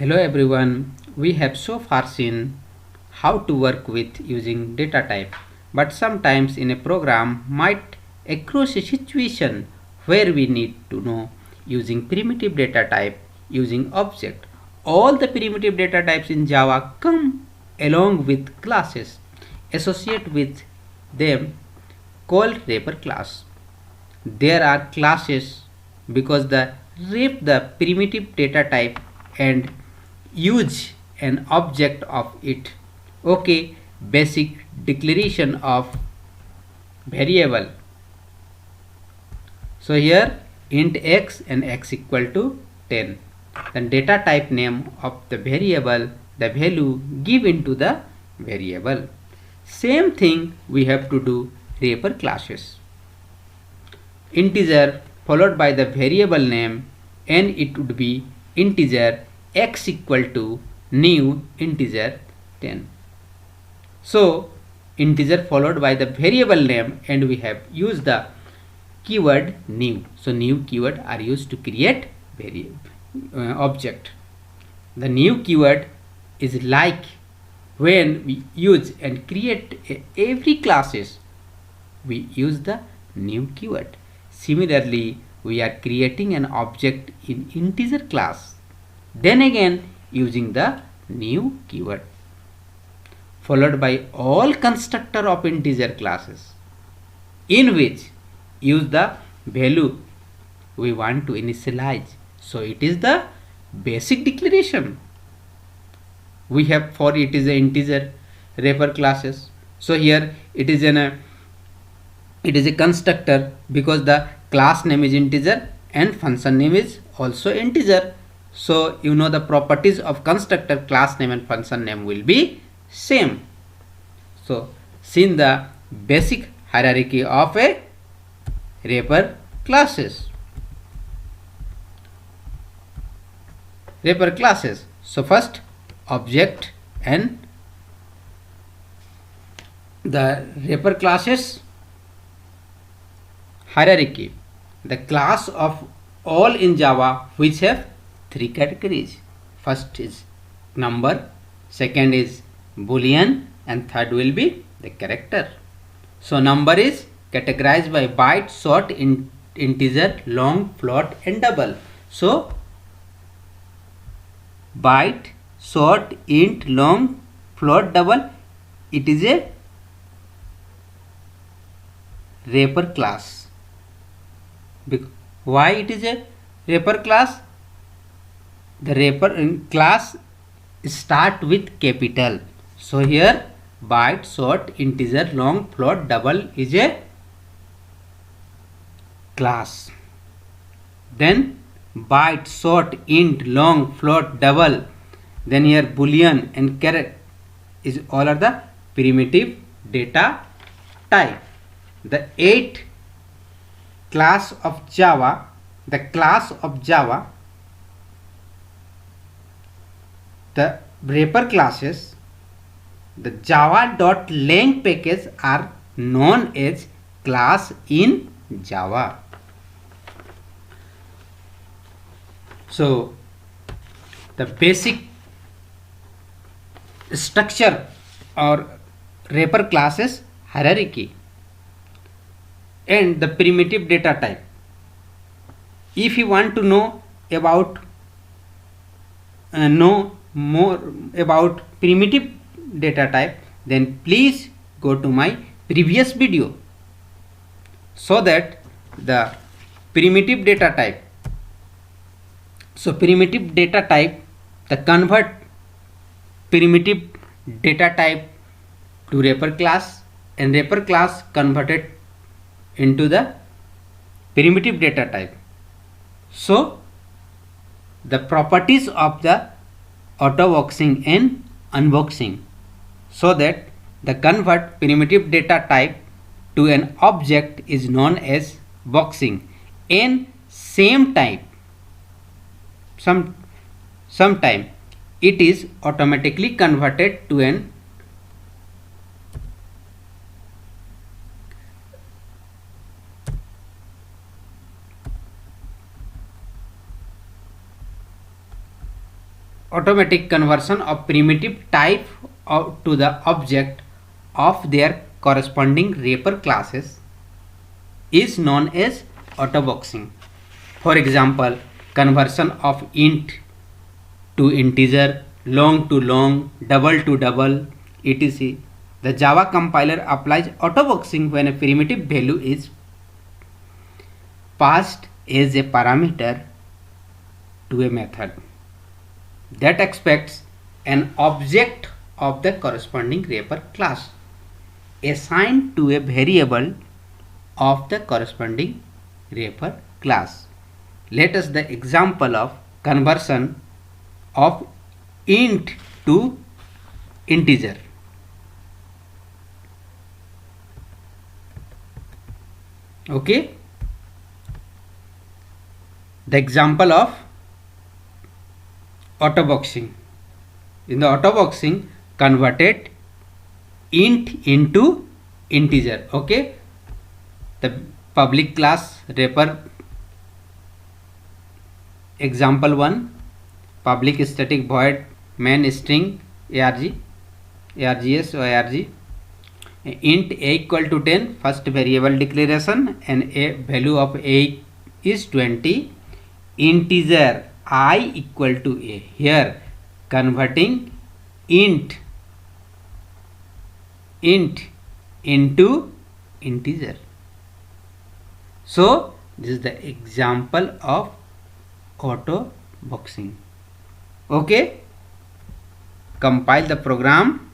Hello everyone, we have so far seen how to work with using data type, but sometimes in a program might across a situation where we need to know using primitive data type using object. All the primitive data types in Java come along with classes associated with them called wrapper class. There are classes because the wrap the primitive data type and use an object of it. Okay, basic declaration of variable. So here int x and x equal to 10. Then data type name of the variable, the value give into the variable. Same thing we have to do wrapper classes. Integer followed by the variable name, and it would be integer x equal to new integer 10. So integer followed by the variable name, and we have used the keyword new. So new keyword are used to create variable object. The new keyword is like when we use and create every classes, we use the new keyword. Similarly, we are creating an object in integer class, then again using the new keyword, followed by all constructor of integer classes, in which use the value we want to initialize. So it is the basic declaration. We have for it is a integer wrapper classes. So here it is a constructor because the class name is integer and function name is also integer. So you know the properties of constructor, class name and function name will be same. So seen the basic hierarchy of a wrapper classes. Wrapper classes. So first object and the wrapper classes hierarchy. The class of all in Java which have three categories. First is number, second is boolean, and third will be the character. So number is categorized by byte, short, integer, long, float and double. So byte, short, int, long, float, double, it is a wrapper class. Why it is a wrapper class? The wrapper class start with capital. So here byte, short, integer, long, float, double is a class. Then byte, short, int, long, float, double. Then here boolean and character is all are the primitive data type. The 8 class of Java, the class of Java, the wrapper classes, the java.lang package are known as class in Java. So the basic structure or wrapper classes hierarchy and the primitive data type. If you want to know about know more about primitive data type, then please go to my previous video, so that the primitive data type. So primitive data type, the convert primitive data type to wrapper class, and wrapper class converted into the primitive data type. So the properties of the auto boxing and unboxing, so that the convert primitive data type to an object is known as boxing, and same time sometime it is automatically converted to an automatic conversion of primitive type to the object of their corresponding wrapper classes is known as autoboxing. For example, conversion of int to integer, long to long, double to double, etc. The Java compiler applies autoboxing when a primitive value is passed as a parameter to a method that expects an object of the corresponding wrapper class assigned to a variable of the corresponding wrapper class. Let us the example of conversion of int to integer. Okay, the example of autoboxing. In the autoboxing, converted int into integer. Okay, the public class wrapper example 1, public static void main string args or arg, int a equal to 10, first variable declaration, and a value of a is 20, integer I equal to a. Here converting int into integer. So this is the example of auto boxing. Okay, compile the program.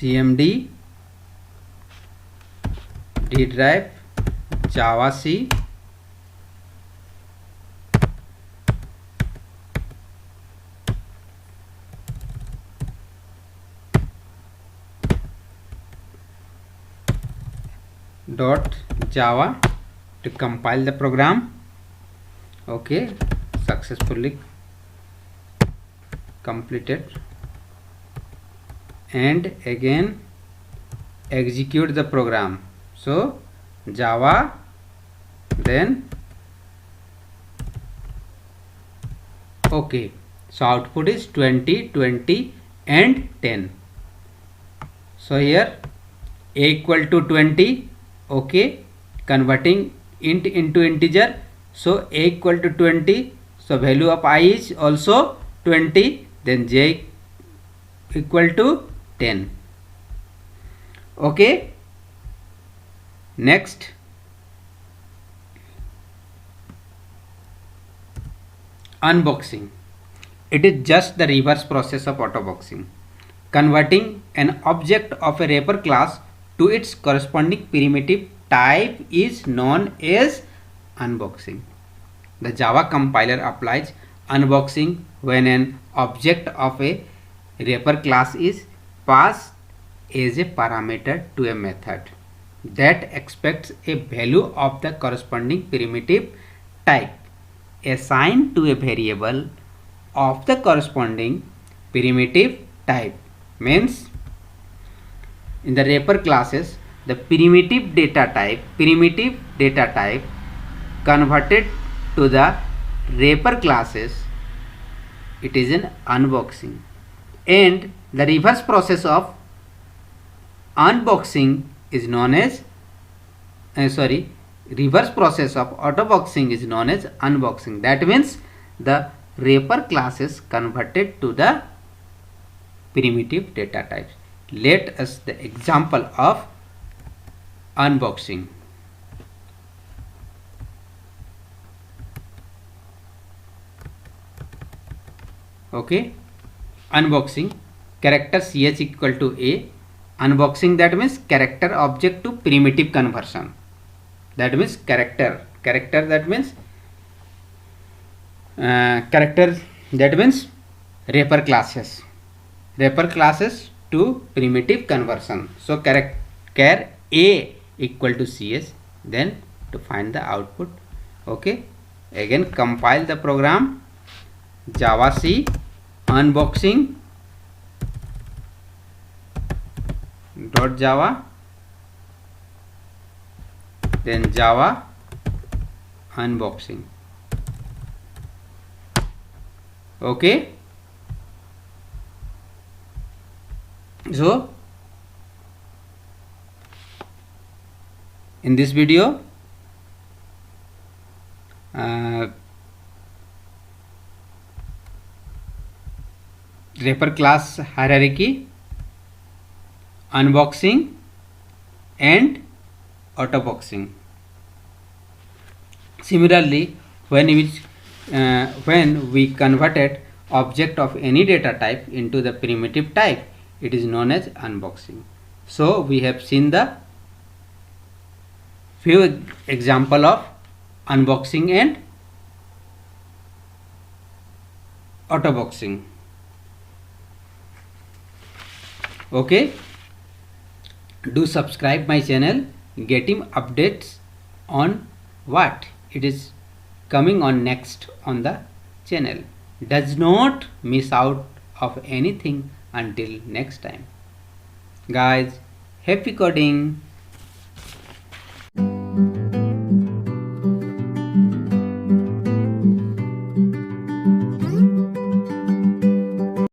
cmd d drive javac .java to compile the program. Okay, successfully completed, and again execute the program. So Java, then okay, so output is 20, 20 and 10. So here a equal to 20. Okay, converting int into integer, so a equal to 20, so value of I is also 20, then j equal to 10. Okay, next unboxing. It is just the reverse process of autoboxing, converting an object of a wrapper class to its corresponding primitive type is known as unboxing. The Java compiler applies unboxing when an object of a wrapper class is passed as a parameter to a method that expects a value of the corresponding primitive type assigned to a variable of the corresponding primitive type. Means in the wrapper classes, the primitive data type converted to the wrapper classes, it is an unboxing, and the reverse process of unboxing is known as reverse process of autoboxing is known as unboxing. That means the wrapper classes converted to the primitive data types. Let us the example of unboxing. Okay, unboxing, character ch equal to a. Unboxing, that means character object to primitive conversion. That means character that means character, that means wrapper classes to primitive conversion. So char a equal to cs, then to find the output. Okay, again compile the program. javac unboxing .java, then Java unboxing. Okay, so in this video refer class hierarchy, unboxing and autoboxing. Similarly, when we converted object of any data type into the primitive type, it is known as unboxing. So we have seen the few example of unboxing and autoboxing. Okay, do subscribe my channel, getting updates on what it is coming on next on the channel. Does not miss out of anything until next time. Guys, happy coding.